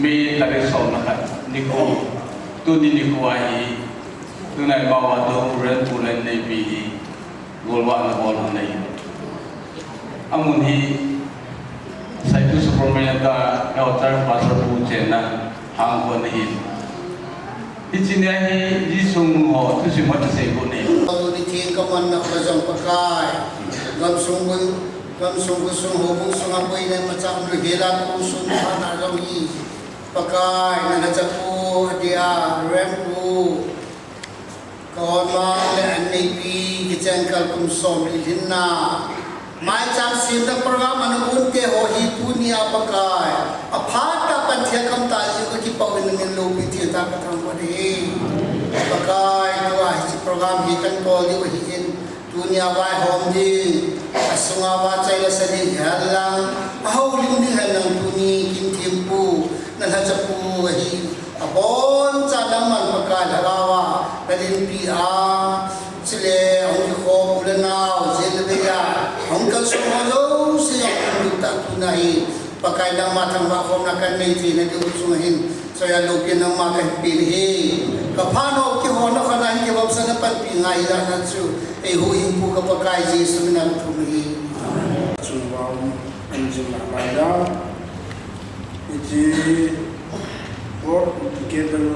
มีตะริสอนนะครับนิโคตุนินิโคไอตุนัยบาวดงเรนปูเลนในปีกอลวานะบอลในอามุนฮีไซตุสโปรเมนตาเอลตาร์พาสปูเจนะหางคนฮีที่จริงเนี่ยยิสุงหัวทุสิมัตเซกุนีตอนนี้ที่กำมันนักประจำประกายกำสงบุญหัวบุญสงฆ์ไปในมาจากหรือเฮลันกุศลฐานะเราอีประกายนั่นจะพูเดียเรมพูก่อนมาและอันนี้ปีกิจการกุมสมอิทินนาไม่จำสิ่งที่ประกาศมันอุ่นเตะหัวหิปุนีอาประกายอภาตปัญญาคำตาจิกที่ปวินเงินโลกิที่ตากระทำวันนี้ประกายตัวที่ประกาศหิกันกอลีวหินdunia vai hom di asunga wa chai la sadi halang ahau ling ni halang tuni kin timpu nan ha chapu hi abon chalaman pakal halawa nadin pi a chile ong ko ulana zel beya ong kal somalo se ong ta tunai pakai nang matang ba khom nakan nei ti na di usungahin saya lokin nang makan pilhi kapano ki hono kana ki wabsa na pan pingai la na chu e huing pu ka pakai Jesus na thumi chuwam anjing mada iti work together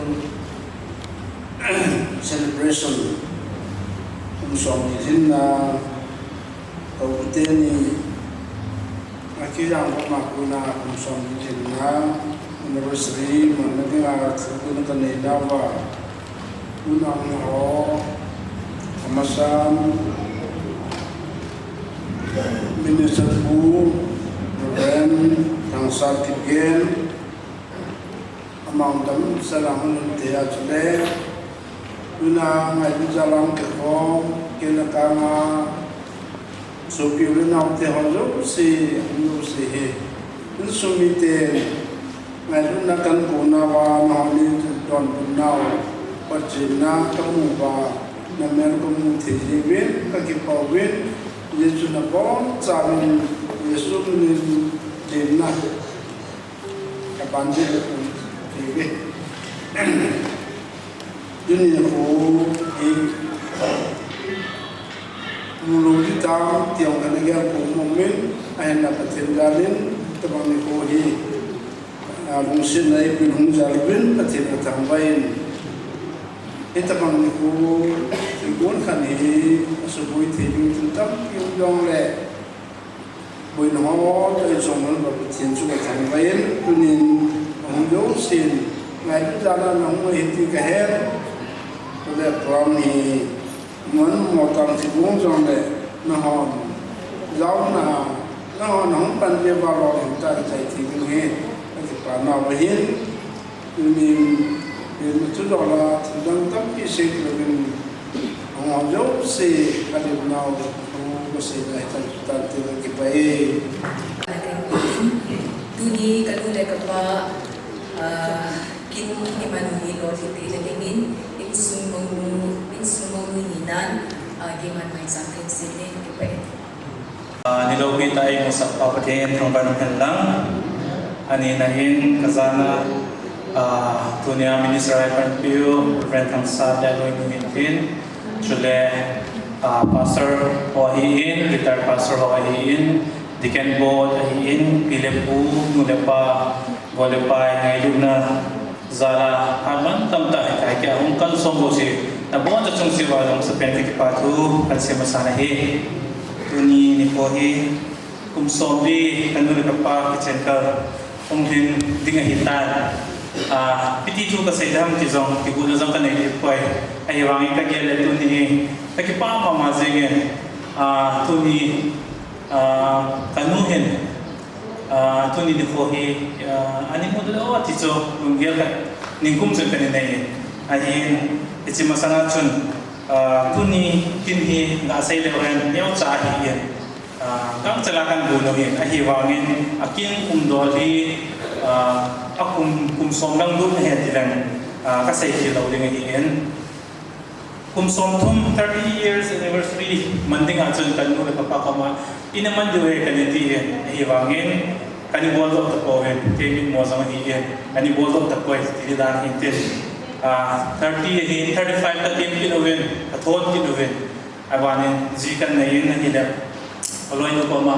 celebration song izina awteni akirang makuna song izina anniversary manadinga tsukuna kanela wa unang ho amasan minister bu ren tangsar tigen among them salam dia chule unang ai jalang ke ko kenakanga so piu na te hozo si nu si he sumite ngai na kan kuna wa na ni don punau pachina kamu ba na men kamu thijibin ka ki pawin yesu na bon chamin yesu ni dinna ka banje tibe dunia ko e mulu kita tiang kana ga ko momen ay na patendalin tabang ni ko hi ลงสินในเป็นหงจาริบินประเทศทางไว้ตบังนี่กูที่กวนขันนี้สุบุยที่อยู่ที่ตั้งยองยองแหละบุญหอตัวสมบูรณ์แบบเทียนสุขทางไว้ตัวนี้หงโยสินในทุกจานน้องไม่เห็นที่กระเฮ็ดตัวเด็กพร้อมนี้เหมือนหมอตังที่กวนจองแหละน้องยาวหน้าน้องปัญญาบาลอยใจที่ตรงนี้ที่ป่านเอาไปเห็นตัวนี้เป็นจุดดอกละที่ดังตั้งที่เสกเลยเป็นของเราโยเซ่กันอยู่nowก็เซ่ได้ตั้งที่เราเก็บไปดูนี้กันดูเลยกับว่ากินที่มันมีโลที่ตีเลยนิดอินซุมงนี่นั้นที่มันไม่สังเกตสิ่งนี้เก็บไปnilawin tayo mo sa papatiin ng banuhan lang. Ani na in kazana tunia Minister Ivan Pio, friend ng Sada Loy Nuhintin, Chule Pastor Hoahiin, retired Pastor Hoahiin, Diken Bod Ahiin, Pilepu, Nulepa, Golepay, ngayon na Zala Haman Tamtay, kaya kung kansong si nabuhan sa tsong siwalong sa Pentikipatu at si Masanahi. Tuni ni pohi kumsobi kanuri kapa kichenka onghin dinga hitan piti tu ka saidam ti zong ti gulo zong kanai poi ai wangi ka gele tuni takipa ma mazenge tuni kanuhin tuni ni pohi ani modelo ti zo lungel ka ningkum se kanai ahin ichi masanga chun tuni kinhi na sai le ren neu cha hi yen kam chalakan buno hin a hi wangin akin doli akum somlang du he tilang ka sai hi lo ding hi yen som thum 30 years anniversary manding achun kanu le papa kama inaman duwe kaniti yen hi wangin kani bol of the poem temin mo sama hi yen kani bol of the poem tilidan hintin 30 35 ta tim kilowen athon kilowen awanin jikan nayin na hila aloy no pama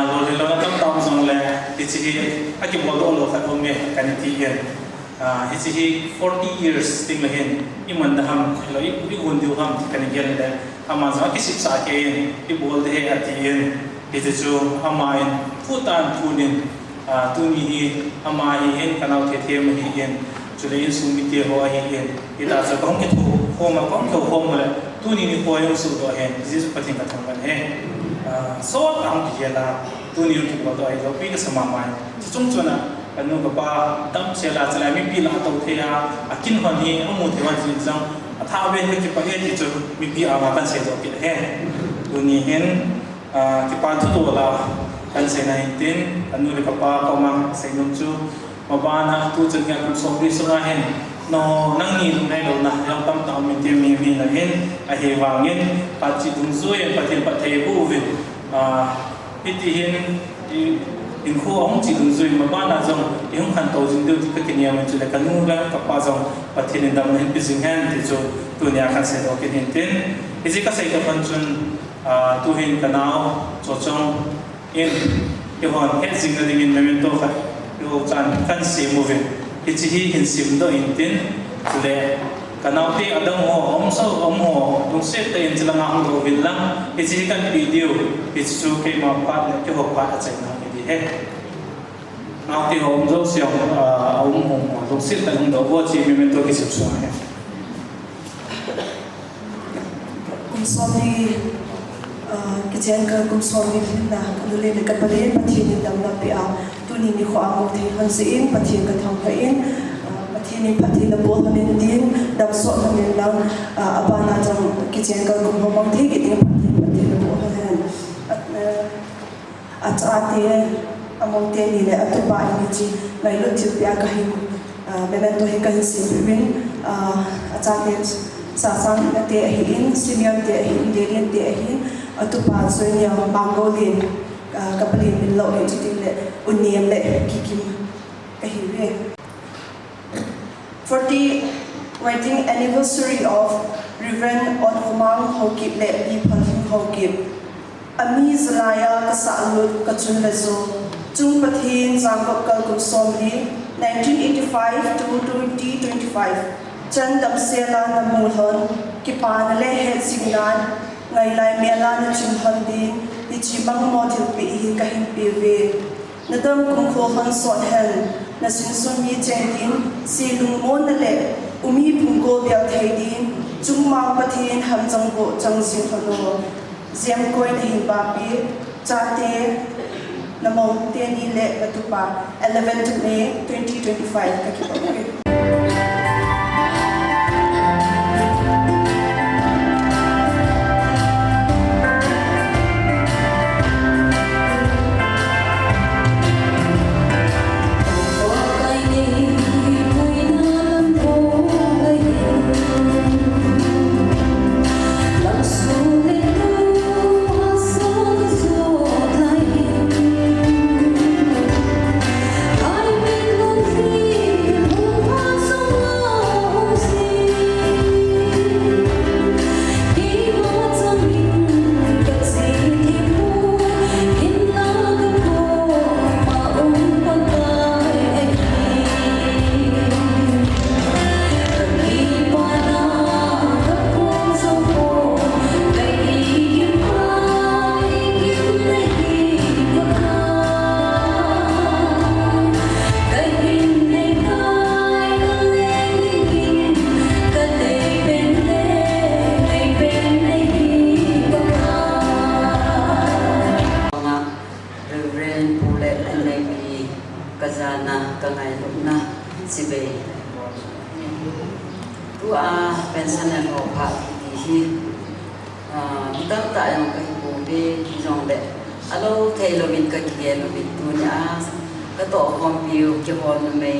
lo le la tam tam song le ichi aki bodo lo kha ome kaniti yen ichi 40 years ting lahin iman da ham lo i gundiu ham kanigen da amaza ki sip sa ke i bol de ati yen ichi chu amain futan tunin tuni hi amai hen kanau the the ma hi yen Chule sumiti ho ahi yen ita sa kong itu ho ma kong ko ho mo tuni ni ho yung su do hen jisu pating ka thang ban he so ang kiyala tuni yung ko do ai lo pi ka samamai chung chuna anu ka pa tam sela chala mi pi la to the ya akin hon hi amu the wan jin sang atha be he ki pa he ti chu mi pi a ma kan se do ki he tuni hen ki pa tu to la kan se na tin anu le ka pa ko ma se num chu mabana tu chen nga kum somri sungahen no nang ni lu nai lo na yang tam ta mi ti mi na hen a he wangin pa chi dung zui pa tin pa thei bu vin iti hin in kho ong chi dung zui mabana jong yung khan to jing du ka kinia ma chu le kanu la ka pa jong pa tin dam hen bizing han ti chu tu nya khan se do kin hin tin isi ka sai ka pan chun tu hin kanao cho chong in ke hon he jing na ding in memento kha yo chan kan se movie ichi hi hin sim do intin le kanau te adam ho om ho dung se te in chila ngam do bin lang ichi kan video ichi chu ke ma pa le ke ho pa chai na di he nau te om zo sia om ho dung se te ng do bo chi mi men to ki sip so he kumsomi kichen ka kumsomi na kanule ne ka pare pathin dam na pia tuni ni kho amo the han se in pathin ka thang ka in pathin ni pathin la bol han din dam so na ne lang abana jam kichen ka kum hom the ki tin pathin la bol han at ate amo te ni le at ba ni chi ngai lo chi pia ka hin memento he ka hin sin bin atate sa sang na te hi in senior te hi indian te hi atupa sonya mangolin kapalin min lo le chitin le uniem le kikim kahiwe 40 wedding anniversary of Reverend Onhomang Hokip le Iphan Hokip ami zalaya kasalut kachun lezo จุงประเทศสังกัดกลกุศลนี้1985 to 2025จันดับเซลานมูลนกิปานเลเหตุสิงนานไงไลเมลานจิมฮันดีดิจิบังโมดิลปีฮิกะหินปีเวนดมกุมโคฮันสอนเฮนนสินสุนยีเจงดินซีลุงโมนเลอุมีพุงโกเบียเทดินจุงมังประเทศฮันจังโกจังสินฮโนเซียมโกยนหินบาปีจาเตนโมเตนีเลวัตุปา11 May 2025 กะกิปะเกpensioner ho pha hi tam ta yang kai ko be jong de alo thailo min ka ki lo min tu nya ka to khom piu ke hon mai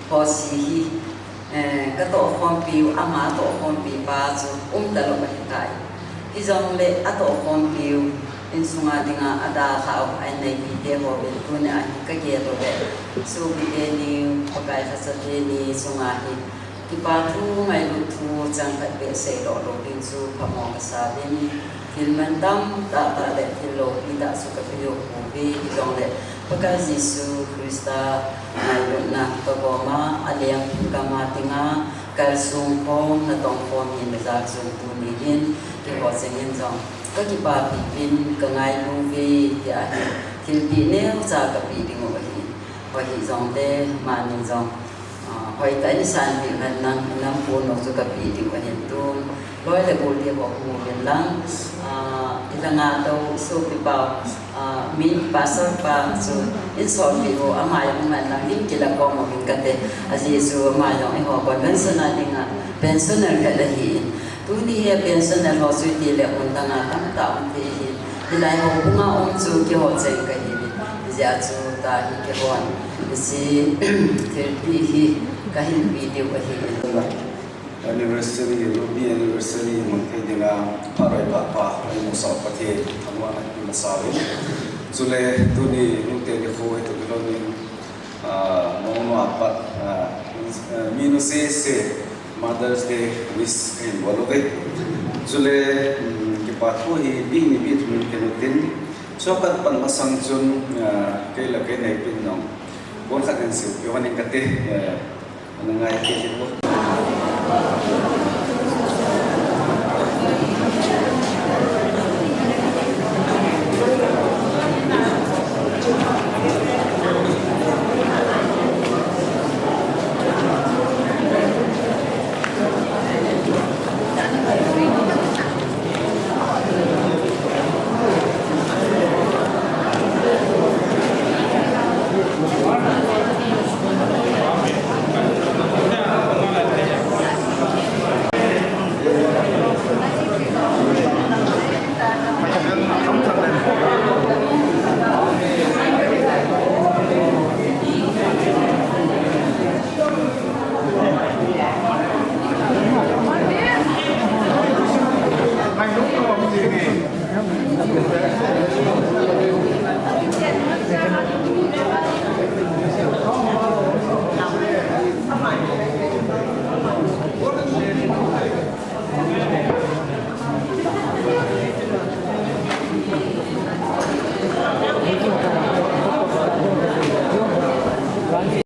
ho si hi ka to khom piu ama to khom pi pa chu ta lo ba kai hi jong le a to khom piu in sunga dinga ada kha ai nei pi de ho be tu nya ka ge lo be so bi de ni pakai kha sa de ni sunga hi ki pa thu ngai lu thu chang ka be se do lo din su pa mo sa bin til man tam ta ta le til lo pi da su ka pi yo ko bi jong le pakai Yesu Krista ngai lu na pa bo ma aliang ka ma tinga kal sung phong na tong phong ni me za sung tu ni hin ki ho se yin jong ka ki pa pi bin ka ngai lu vi ya til pi ne za ka pi ding o hi jong de ma ni jong hoi ta ni san bi han nang pu no su ka pi ding wa hin tu loi le bol dia bo hu bien lang ilanga do su pi ba min pasal pa su in so pi ho ama yang man lang din ki la ko mo bin ka te a Yesu ma yang ai ho ko ben sana dinga pensioner ka da hi tu ni he pensioner ho su ti le un ta nga tam ta un ti hi ilai ho bunga on chu ki ho chen ka hi ja chu ta hi ke hon si therapy hi kahin video ka hi anniversary ruby anniversary mangke dina parai pa ai mo sa pathe amwa na ki masawi zule tuni nute ni fo to lo ni mo apa minus se Mother's Day wish in waloge zule ki pa tho hi bi ni bi tu ke no tin so kan pan masang chun ke la ke nei pin no bon khaten se yo hanin kate nangai ke